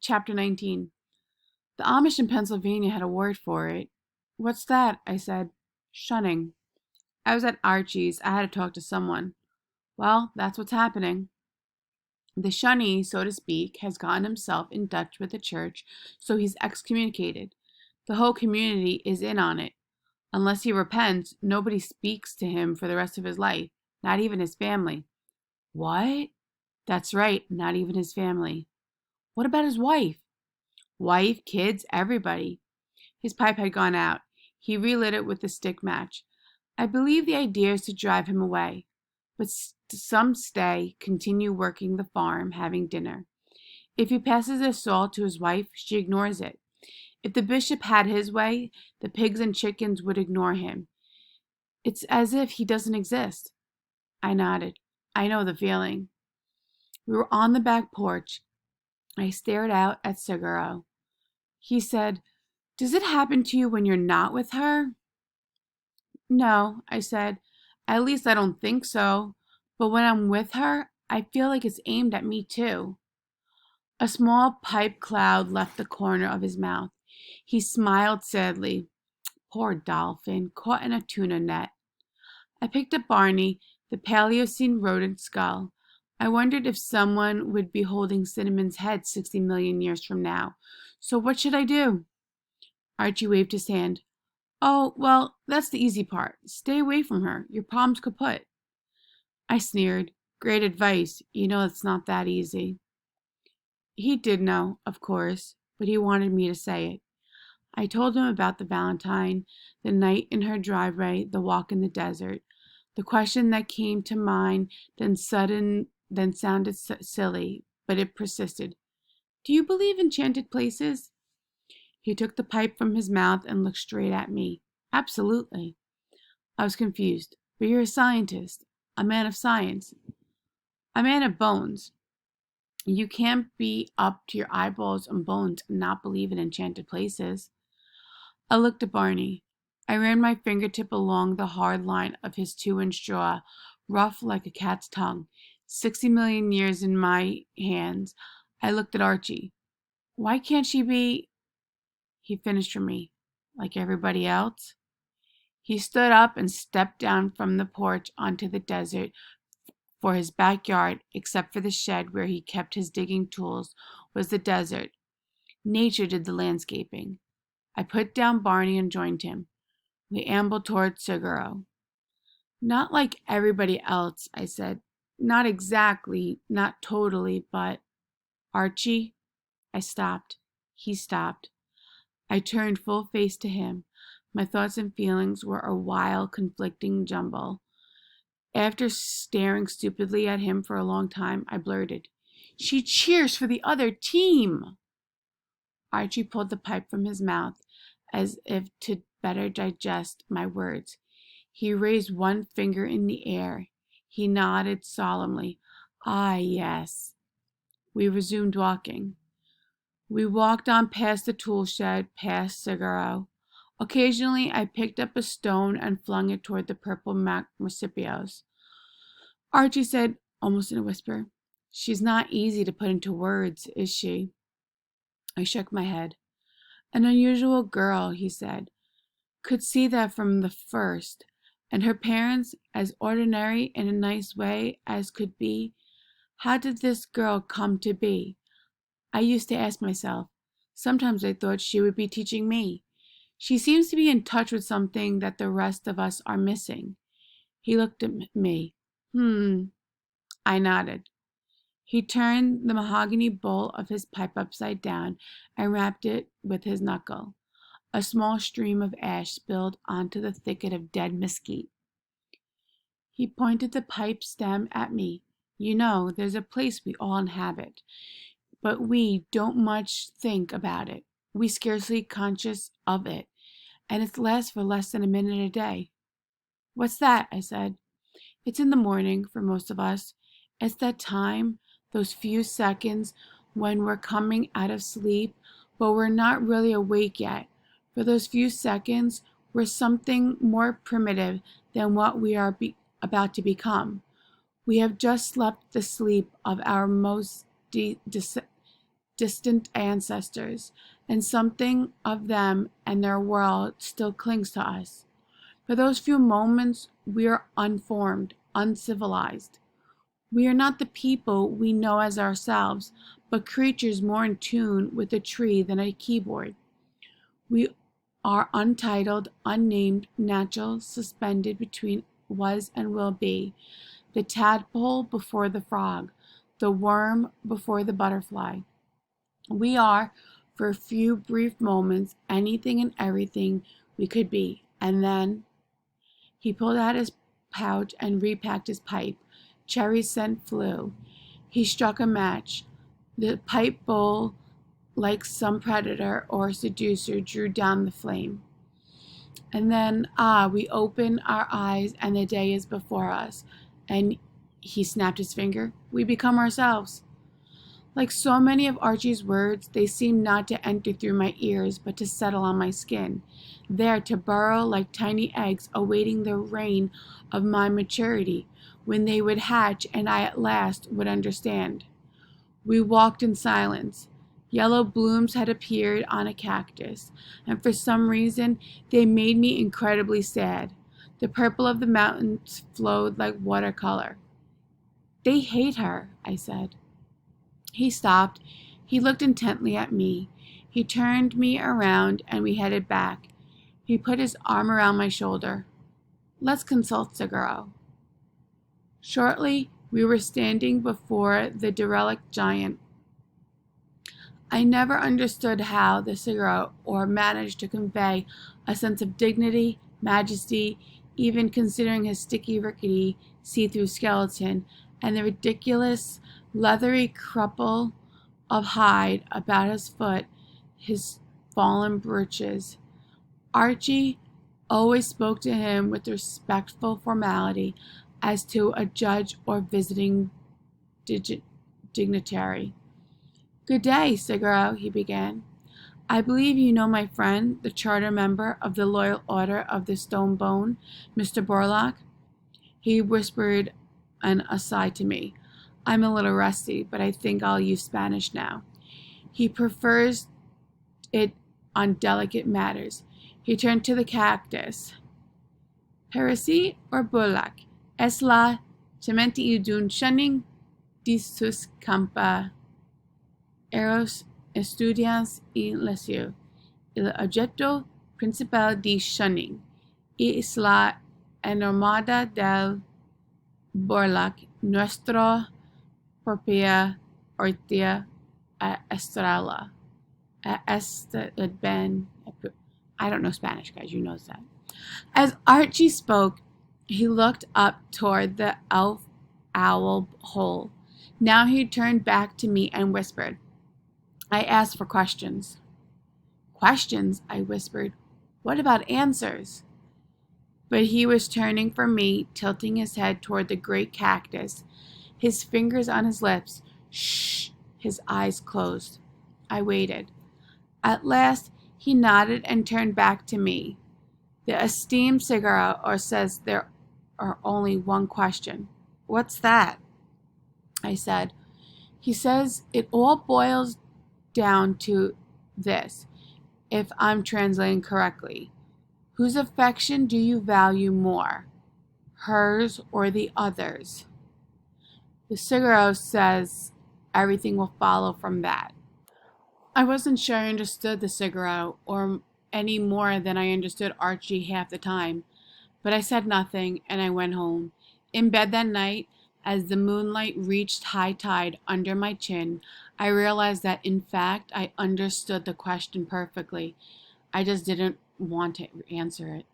Chapter 19. The Amish in Pennsylvania had a word for it. What's that? I said. Shunning. I was at Archie's. I had to talk to someone. Well, that's what's happening. The shunnee, so to speak, has gotten himself in touch with the church, so he's excommunicated. The whole community is in on it. Unless he repents, nobody speaks to him for the rest of his life, not even his family. What? That's right, not even his family. What about his wife? Wife, kids, everybody. His pipe had gone out. He relit it with a stick match. I believe the idea is to drive him away. But some stay, continue working the farm, having dinner. If he passes his salt to his wife, she ignores it. If the bishop had his way, the pigs and chickens would ignore him. It's as if he doesn't exist. I nodded. I know the feeling. We were on the back porch. I stared out at Seguro. He said, "Does it happen to you when you're not with her?" "No," I said. "At least I don't think so. But when I'm with her, I feel like it's aimed at me too." A small pipe cloud left the corner of his mouth. He smiled sadly. Poor dolphin, caught in a tuna net. I picked up Barney, the Paleocene rodent skull. I wondered if someone would be holding Cinnamon's head 60 million years from now. So what should I do? Archie waved his hand. "Oh, well, that's the easy part. Stay away from her. Your palm's kaput." I sneered. Great advice. You know it's not that easy. He did know, of course, but he wanted me to say it. I told him about the Valentine, the night in her driveway, the walk in the desert. The question that came to mind then sounded silly, but it persisted. "Do you believe in enchanted places?" He took the pipe from his mouth and looked straight at me. "Absolutely." I was confused. "But you're a scientist, a man of science." "A man of bones. You can't be up to your eyeballs in bones and not believe in enchanted places." I looked at Barney. I ran my fingertip along the hard line of his 2-inch jaw, rough like a cat's tongue. 60 million years in my hands. I looked at Archie. "Why can't she be—" He finished for me. "Like everybody else?" He stood up and stepped down from the porch onto the desert, for his backyard, except for the shed where he kept his digging tools, was the desert. Nature did the landscaping. I put down Barney and joined him. We ambled toward Seguro. "Not like everybody else," I said. "Not exactly, not totally, but—" "Archie?" I stopped. He stopped. I turned full face to him. My thoughts and feelings were a wild, conflicting jumble. After staring stupidly at him for a long time, I blurted, "She cheers for the other team!" Archie pulled the pipe from his mouth as if to better digest my words. He raised one finger in the air. He nodded solemnly. "Ah, yes." We resumed walking. We walked on past the tool shed, past Seguro. Occasionally, I picked up a stone and flung it toward the purple marsupials. Archie said, almost in a whisper, "She's not easy to put into words, is she?" I shook my head. "An unusual girl," he said. "Could see that from the first. And her parents, as ordinary in a nice way as could be. How did this girl come to be? I used to ask myself. Sometimes I thought she would be teaching me. She seems to be in touch with something that the rest of us are missing." He looked at me. I nodded. He turned the mahogany bowl of his pipe upside down and rapped it with his knuckle. A small stream of ash spilled onto the thicket of dead mesquite. He pointed the pipe stem at me. "You know, there's a place we all inhabit, but we don't much think about it. We scarcely conscious of it, and it lasts for less than a minute a day." "What's that?" I said. "It's in the morning for most of us. It's that time, those few seconds when we're coming out of sleep, but we're not really awake yet. For those few seconds, we're something more primitive than what we are about to become. We have just slept the sleep of our most distant ancestors, and something of them and their world still clings to us. For those few moments, we are unformed, uncivilized. We are not the people we know as ourselves, but creatures more in tune with a tree than a keyboard. We are untitled, unnamed, natural, suspended between was and will be, the tadpole before the frog, the worm before the butterfly. We are, for a few brief moments, anything and everything we could be. And then he pulled out his pouch and repacked his pipe. Cherry scent flew. He struck a match. The pipe bowl, like some predator or seducer, drew down the flame. And then, we open our eyes and the day is before us. And he snapped his finger. We become ourselves. Like so many of Archie's words, they seemed not to enter through my ears, but to settle on my skin, there to burrow like tiny eggs, awaiting the reign of my maturity, when they would hatch and I at last would understand. We walked in silence. Yellow blooms had appeared on a cactus, and for some reason they made me incredibly sad. The purple of the mountains flowed like watercolor. They hate her, I said. He stopped. He looked intently at me. He turned me around and we headed back. He put his arm around my shoulder. Let's consult Seguro. Shortly, we were standing before the derelict giant. I never understood how the Seguro or managed to convey a sense of dignity, majesty, even considering his sticky, rickety, see-through skeleton and the ridiculous, leathery crumple of hide about his foot, his fallen breeches. Archie always spoke to him with respectful formality as to a judge or visiting dignitary. Good day, Seguro, he began. I believe you know my friend, the charter member of the Loyal Order of the Stone Bone, Mr. Borlaug. He whispered an aside to me. I'm a little rusty, but I think I'll use Spanish now. He prefers it on delicate matters. He turned to the cactus. Percy or Borlaug, es la chementi d'un shunning de sus campa eros estudiantes y lesio. El objeto principal de shunning es la enormidad del Borlaug, nuestra propia ortia estrella. I don't know Spanish, guys. You know that. As Archie spoke, he looked up toward the elf owl hole. Now he turned back to me and whispered. I asked for questions. Questions, I whispered. What about answers? But he was turning from me, tilting his head toward the great cactus, his fingers on his lips. Shh! His eyes closed. I waited. At last, he nodded and turned back to me. The esteemed Seguro says there are only one question. What's that? I said. He says it all boils down to this, if I'm translating correctly. Whose affection do you value more, hers or the other's? The Seguro says everything will follow from that. I wasn't sure I understood the Seguro or any more than I understood Archie half the time, but I said nothing and I went home. In bed that night, as the moonlight reached high tide under my chin, I realized that in fact I understood the question perfectly. I just didn't want to answer it.